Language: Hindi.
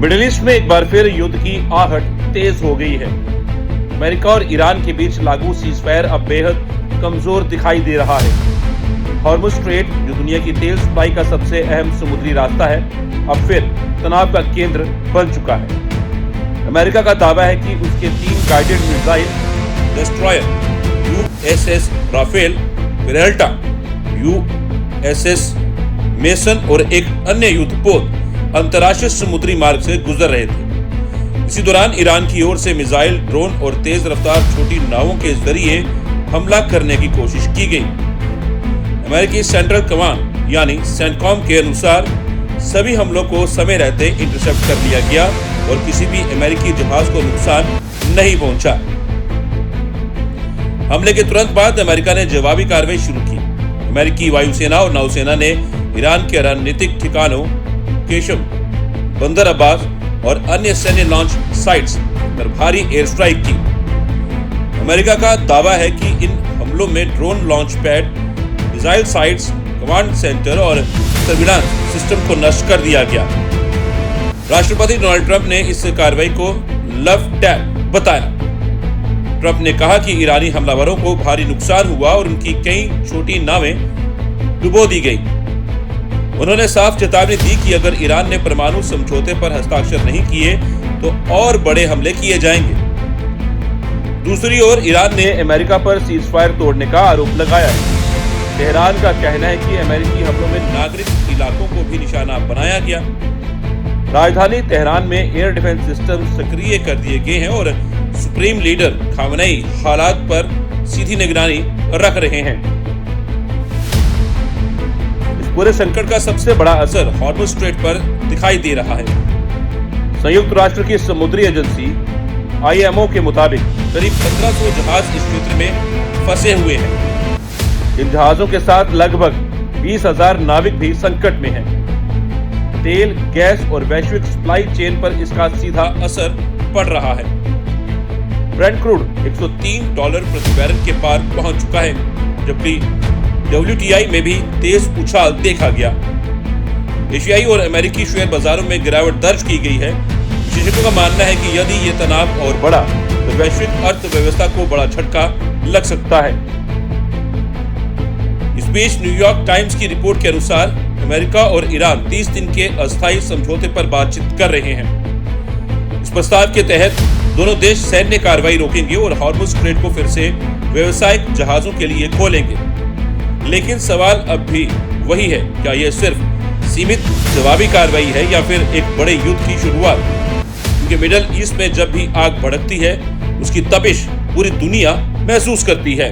मिडिल ईस्ट में एक बार फिर युद्ध की आहट तेज हो गई है। अमेरिका और ईरान के बीच लागू सीजफायर अब बेहद कमजोर दिखाई दे रहा है। हॉर्मुज स्ट्रेट, जो दुनिया की तेल सप्लाई का सबसे अहम समुद्री रास्ता है, अब फिर तनाव का केंद्र बन चुका है। अमेरिका का दावा है कि उसके 3 guided missile destroyer USS Rafael, Peralta USS Mason और एक अन्य युद्धपोत अंतर्राष्ट्रीय समुद्री मार्ग से गुजर रहे थे। इसी दौरान ईरान की ओर से मिसाइल, ड्रोन और तेज रफ्तार छोटी नावों के जरिए हमला करने की कोशिश की गई। अमेरिकी सेंट्रल कमांड यानी सेंटकॉम के अनुसार सभी हमलों को समय रहते इंटरसेप्ट कर लिया गया और किसी भी अमेरिकी जहाज को नुकसान नहीं पहुंचा। हमले के तुरंत बाद अमेरिका ने जवाबी कार्रवाई शुरू की। अमेरिकी वायुसेना और नौसेना ने ईरान के रणनीतिक ठिकानों केशम, बंदर अब्बास और अन्य सैन्य लॉन्च साइट्स पर भारी एयर स्ट्राइक की। अमेरिका का दावा है कि इन हमलों में drone launch pad, missile sites, command centre और सर्विलांस सिस्टम को नष्ट कर दिया गया। राष्ट्रपति डोनाल्ड ट्रंप ने इस कार्रवाई को लव टैप बताया। ट्रंप ने कहा कि ईरानी हमलावरों को भारी नुकसान हुआ और उनकी कई छोटी नावें डुबो दी गई। उन्होंने साफ चेतावनी दी कि अगर ईरान ने परमाणु समझौते पर हस्ताक्षर नहीं किए तो और बड़े हमले किए जाएंगे। दूसरी ओर ईरान ने अमेरिका पर सीजफायर तोड़ने का आरोप लगाया है। तेहरान का कहना है कि अमेरिकी हमलों में नागरिक इलाकों को भी निशाना बनाया गया। राजधानी तेहरान में एयर डिफेंस सिस्टम सक्रिय कर दिए गए हैं और सुप्रीम लीडर खामेनेई हालात पर सीधी निगरानी रख रहे हैं। पूरे संकट का सबसे बड़ा असर हॉर्मुज स्ट्रेट पर दिखाई दे रहा है। संयुक्त राष्ट्र की समुद्री एजेंसी IMO के मुताबिक करीब 1500 जहाज इस क्षेत्र में फंसे हुए हैं। इन जहाजों के साथ लगभग 20,000 नाविक भी संकट में हैं। तेल, गैस और वैश्विक सप्लाई चेन पर इसका सीधा असर पड़ रहा है। ब्रेंट क्रूड $103 प्रति बैरल के पार पहुंच चुका है, जबकि WTI में भी तेज उछाल देखा गया। एशियाई और अमेरिकी शेयर बाजारों में गिरावट दर्ज की गई है। विशेषज्ञों का मानना है कि यदि ये तनाव और बढ़ा तो वैश्विक अर्थव्यवस्था को बड़ा झटका लग सकता है। इस बीच न्यूयॉर्क टाइम्स की रिपोर्ट के अनुसार अमेरिका और ईरान 30 दिन के अस्थायी समझौते पर बातचीत कर रहे हैं। इस प्रस्ताव के तहत दोनों देश सैन्य कार्रवाई रोकेंगे और हॉर्मुज स्ट्रेट को फिर से व्यावसायिक जहाजों के लिए खोलेंगे। लेकिन सवाल अब भी वही है, क्या यह सिर्फ सीमित जवाबी कार्रवाई है या फिर एक बड़े युद्ध की शुरुआत? क्योंकि मिडिल ईस्ट में जब भी आग भड़कती है, उसकी तपिश पूरी दुनिया महसूस करती है।